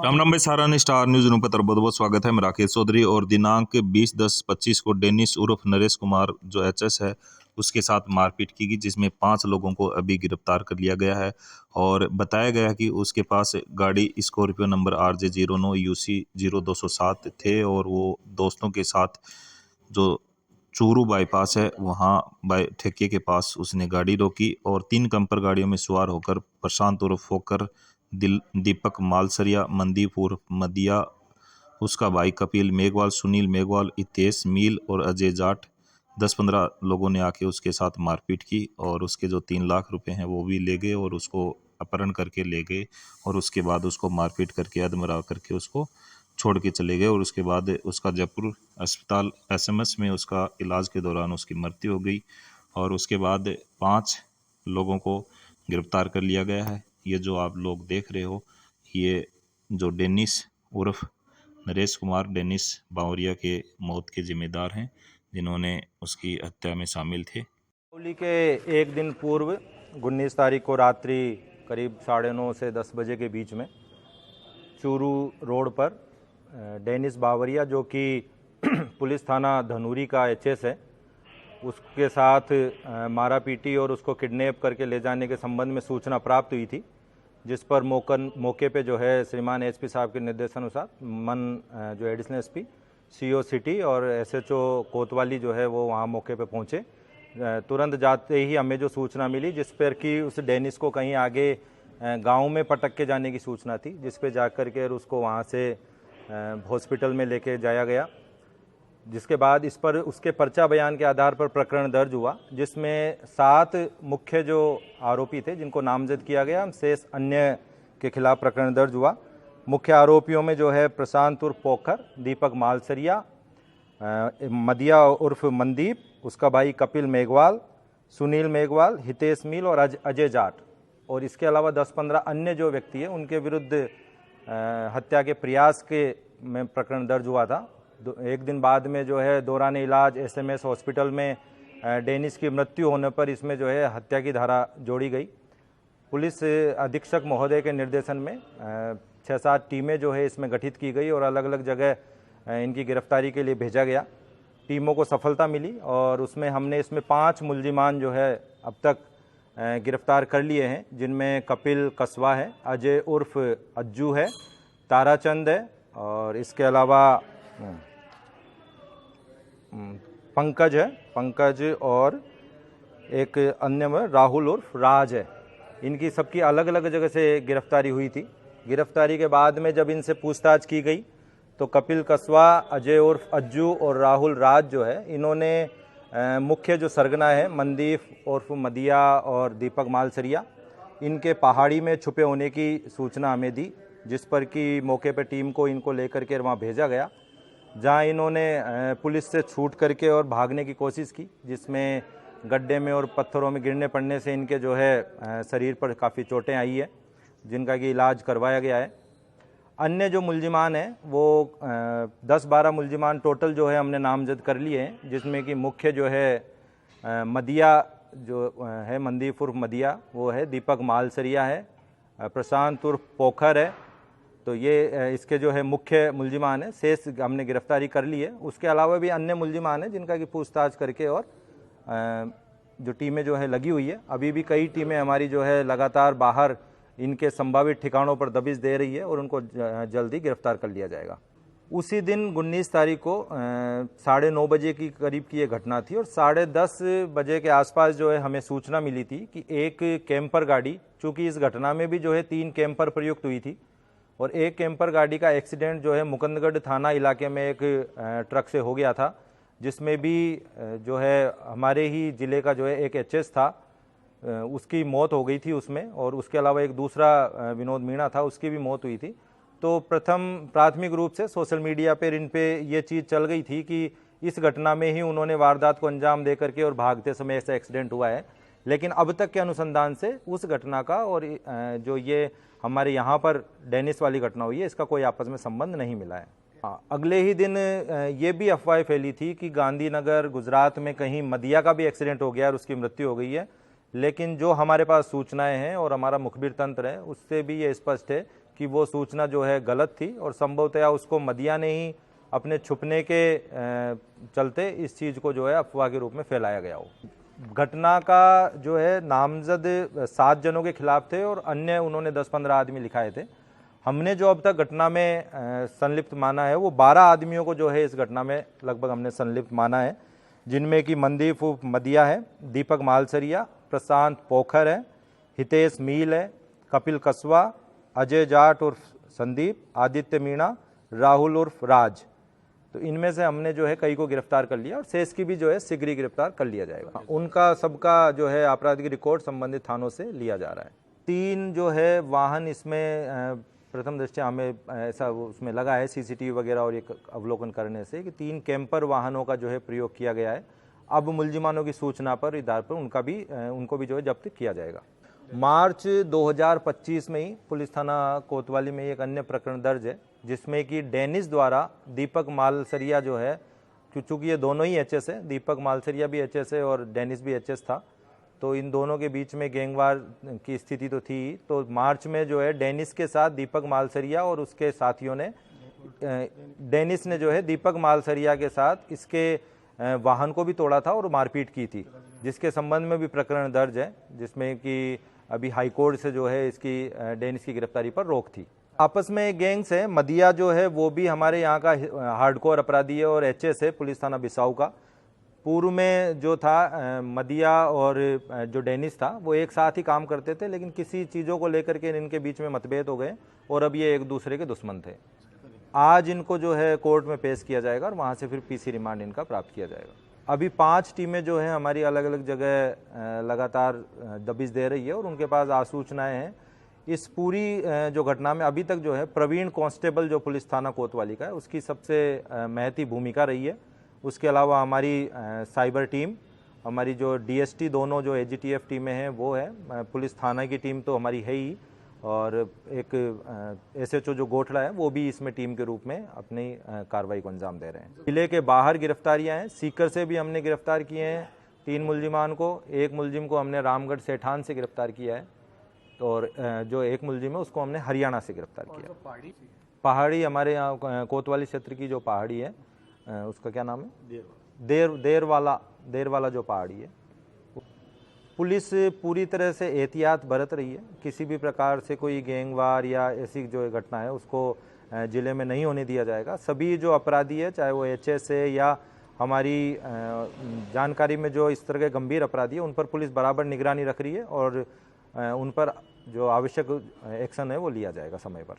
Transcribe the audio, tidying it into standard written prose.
राम राम भाई, सारा ने स्टार न्यूज पर बहुत बहुत स्वागत है। मैं राकेश चौधरी। और दिनांक 20/10/25 को डेनिस उर्फ नरेश कुमार जो एचएस है उसके साथ मारपीट की गई, जिसमें 5 लोगों को अभी गिरफ्तार कर लिया गया है। और बताया गया कि उसके पास गाड़ी स्कॉर्पियो नंबर RJ09UC0207 थे और वो दोस्तों के साथ जो चूरू बाईपास है वहाँ ठेके के पास उसने गाड़ी रोकी और 3 कंपर गाड़ियों में सवार होकर प्रशांत उर्फ फोकर, दीपक मालसरिया, मनदीप उर्फ मदिया, उसका भाई कपिल मेघवाल, सुनील मेघवाल, हितेश मील और अजय जाट 10-15 लोगों ने आके उसके साथ मारपीट की और उसके जो 3 लाख रुपए हैं वो भी ले गए और उसको अपहरण करके ले गए। और उसके बाद उसको मारपीट करके अधमरा करके उसको छोड़ के चले गए। और उसके बाद उसका जयपुर अस्पताल एसएमएस में उसका इलाज के दौरान उसकी मृत्यु हो गई। और उसके बाद 5 लोगों को गिरफ्तार कर लिया गया है। ये जो आप लोग देख रहे हो, ये जो डेनिस उर्फ नरेश कुमार डेनिस बावरिया के मौत के जिम्मेदार हैं, जिन्होंने उसकी हत्या में शामिल थे। होली के एक दिन पूर्व 19 तारीख को रात्रि करीब 9:30 से 10 बजे के बीच में चूरू रोड पर डेनिस बावरिया, जो कि पुलिस थाना धनूरी का एचएस है, उसके साथ मारा पीटी और उसको किडनैप करके ले जाने के संबंध में सूचना प्राप्त हुई थी, जिस पर मौके पे जो है श्रीमान एसपी साहब के निर्देशानुसार जो एडिशनल एसपी सीओ सिटी और एसएचओ कोतवाली जो है वो वहाँ मौके पे पहुँचे। तुरंत जाते ही हमें जो सूचना मिली, जिस पर कि उस डेनिस को कहीं आगे गांव में पटक के जाने की सूचना थी, जिस पे जाकर के उसको वहाँ से हॉस्पिटल में लेके जाया गया। जिसके बाद इस पर उसके पर्चा बयान के आधार पर प्रकरण दर्ज हुआ, जिसमें 7 मुख्य जो आरोपी थे जिनको नामजद किया गया, शेष अन्य के खिलाफ प्रकरण दर्ज हुआ। मुख्य आरोपियों में जो है प्रशांत उर्फ पोखर, दीपक मालसरिया, मदिया उर्फ मनदीप, उसका भाई कपिल मेघवाल, सुनील मेघवाल, हितेश मील और अजय जाट। और इसके अलावा 10-15 अन्य जो व्यक्ति है उनके विरुद्ध हत्या के प्रयास के में प्रकरण दर्ज हुआ था। एक दिन बाद में जो है दौरान इलाज एसएमएस हॉस्पिटल में डेनिस की मृत्यु होने पर इसमें जो है हत्या की धारा जोड़ी गई। पुलिस अधीक्षक महोदय के निर्देशन में 6-7 टीमें जो है इसमें गठित की गई और अलग अलग जगह इनकी गिरफ्तारी के लिए भेजा गया। टीमों को सफलता मिली और उसमें हमने इसमें 5 मुल्जिमान जो है अब तक गिरफ्तार कर लिए हैं, जिनमें कपिल कस्वा है, अजय उर्फ अज्जू है, ताराचंद है और इसके अलावा पंकज है, पंकज और एक अन्य में राहुल उर्फ राज है। इनकी सबकी अलग अलग जगह से गिरफ्तारी हुई थी। गिरफ्तारी के बाद में जब इनसे पूछताछ की गई तो कपिल कस्वा, अजय उर्फ अज्जू और राहुल राज जो है, इन्होंने मुख्य जो सरगना है मनदीप उर्फ मदिया और दीपक मालसरिया, इनके पहाड़ी में छुपे होने की सूचना हमें दी, जिस पर कि मौके पर टीम को इनको लेकर के वहाँ भेजा गया, जहाँ इन्होंने पुलिस से छूट करके और भागने की कोशिश की, जिसमें गड्ढे में और पत्थरों में गिरने पड़ने से इनके जो है शरीर पर काफ़ी चोटें आई है, जिनका कि इलाज करवाया गया है। अन्य जो मुल्जिमान हैं वो 10-12 मुल्जिमान टोटल जो है हमने नामजद कर लिए हैं, जिसमें कि मुख्य जो है मदिया जो है मनदीप उर्फ मदिया वो है, दीपक मालसरिया है, प्रशांत उर्फ पोखर है। तो ये इसके जो है मुख्य मुल्जिमान है, शेष हमने गिरफ्तारी कर ली है। उसके अलावा भी अन्य मुल्जिमान हैं जिनका कि पूछताछ करके और जो टीमें जो है लगी हुई है। अभी भी कई टीमें हमारी जो है लगातार बाहर इनके संभावित ठिकानों पर दबिश दे रही है और उनको जल्दी गिरफ्तार कर लिया जाएगा। उसी दिन 19 तारीख को 9:30 बजे की करीब की ये घटना थी और 10:30 बजे के आसपास जो है हमें सूचना मिली थी कि एक कैंपर गाड़ी, चूँकि इस घटना में भी जो है 3 कैंपर प्रयुक्त हुई थी और एक कैंपर गाड़ी का एक्सीडेंट जो है मुकुंदगढ़ थाना इलाके में एक ट्रक से हो गया था, जिसमें भी जो है हमारे ही ज़िले का जो है एक एचएस था, उसकी मौत हो गई थी उसमें, और उसके अलावा एक दूसरा विनोद मीणा था, उसकी भी मौत हुई थी। तो प्राथमिक रूप से सोशल मीडिया पर इन पे ये चीज़ चल गई थी कि इस घटना में ही उन्होंने वारदात को अंजाम दे करके और भागते समय ऐसा एक्सीडेंट हुआ है। लेकिन अब तक के अनुसंधान से उस घटना का और जो ये हमारे यहाँ पर डेनिस वाली घटना हुई है, इसका कोई आपस में संबंध नहीं मिला है। अगले ही दिन ये भी अफवाह फैली थी कि गांधीनगर गुजरात में कहीं मदिया का भी एक्सीडेंट हो गया और उसकी मृत्यु हो गई है, लेकिन जो हमारे पास सूचनाएं हैं और हमारा मुखबिर तंत्र है उससे भी ये स्पष्ट है कि वो सूचना जो है गलत थी और संभवतया उसको मदिया ने ही अपने छुपने के चलते इस चीज़ को जो है अफवाह के रूप में फैलाया गया हो। घटना का जो है नामजद 7 जनों के खिलाफ थे और अन्य उन्होंने 10-15 आदमी लिखाए थे। हमने जो अब तक घटना में संलिप्त माना है वो 12 आदमियों को जो है इस घटना में लगभग हमने संलिप्त माना है, जिनमें कि मनदीप उर्फ मदिया है, दीपक मालसरिया, प्रशांत पोखर है, हितेश मील है, कपिल कसवा, अजय जाट उर्फ संदीप, आदित्य मीणा, राहुल उर्फ राज। तो इनमें से हमने जो है कई को गिरफ्तार कर लिया और शेष की भी जो है शीघ्र ही गिरफ्तार कर लिया जाएगा। उनका सबका जो है आपराधिक रिकॉर्ड संबंधित थानों से लिया जा रहा है। 3 जो है वाहन इसमें प्रथम दृष्टया हमें ऐसा उसमें लगा है सीसीटीवी वगैरह और एक अवलोकन करने से कि 3 कैंपर वाहनों का जो है प्रयोग किया गया है। अब मुलजिमानों की सूचना पर आधार पर उनको भी जो है जब्त किया जाएगा। मार्च 2025 में ही पुलिस थाना कोतवाली में एक अन्य प्रकरण दर्ज है, जिसमें कि डेनिस द्वारा दीपक मालसरिया जो है, चूँकि ये दोनों ही एचएस है, दीपक मालसरिया भी एचएस है और डेनिस भी एचएस था, तो इन दोनों के बीच में गैंगवार की स्थिति तो थी। तो मार्च में जो है डेनिस के साथ दीपक मालसरिया और उसके साथियों ने, डेनिस ने जो है दीपक मालसरिया के साथ इसके वाहन को भी तोड़ा था और मारपीट की थी, जिसके संबंध में भी प्रकरण दर्ज है, जिसमें कि अभी हाईकोर्ट से जो है इसकी डेनिस की गिरफ्तारी पर रोक थी। आपस में गैंग्स है, मदिया जो है वो भी हमारे यहाँ का हार्डकोर अपराधी है और एचएस है पुलिस थाना बिसाऊ का। पूर्व में जो था मदिया और जो डेनिस था वो एक साथ ही काम करते थे, लेकिन किसी चीज़ों को लेकर के इनके बीच में मतभेद हो गए और अब ये एक दूसरे के दुश्मन थे। आज इनको जो है कोर्ट में पेश किया जाएगा और वहाँ से फिर पीसी रिमांड इनका प्राप्त किया जाएगा। अभी 5 टीमें जो हैं हमारी अलग अलग जगह लगातार दबिश दे रही है और उनके पास आसूचनाएँ हैं। इस पूरी जो घटना में अभी तक जो है प्रवीण कांस्टेबल जो पुलिस थाना कोतवाली का है उसकी सबसे महती भूमिका रही है। उसके अलावा हमारी साइबर टीम, हमारी जो डीएसटी दोनों जो एजीटीएफ टीमें हैं वो है, पुलिस थाना की टीम तो हमारी है ही, और एक एसएचओ जो गोठड़ा है वो भी इसमें टीम के रूप में अपनी कार्रवाई को अंजाम दे रहे हैं। जिले के बाहर गिरफ्तारियां हैं, सीकर से भी हमने गिरफ्तार किए हैं 3 मुलजिमान को। एक मुलजिम को हमने रामगढ़ सेठान से गिरफ्तार किया है और जो एक मुलजिम है उसको हमने हरियाणा से गिरफ्तार किया। पहाड़ी हमारे यहाँ कोतवाली क्षेत्र की जो पहाड़ी है उसका क्या नाम है, देर वाला जो पहाड़ी है। पुलिस पूरी तरह से एहतियात बरत रही है, किसी भी प्रकार से कोई गैंगवार या ऐसी जो घटना है उसको ज़िले में नहीं होने दिया जाएगा। सभी जो अपराधी है, चाहे वो एचएस है या हमारी जानकारी में जो इस तरह के गंभीर अपराधी है, उन पर पुलिस बराबर निगरानी रख रही है और उन पर जो आवश्यक एक्शन है वो लिया जाएगा समय पर।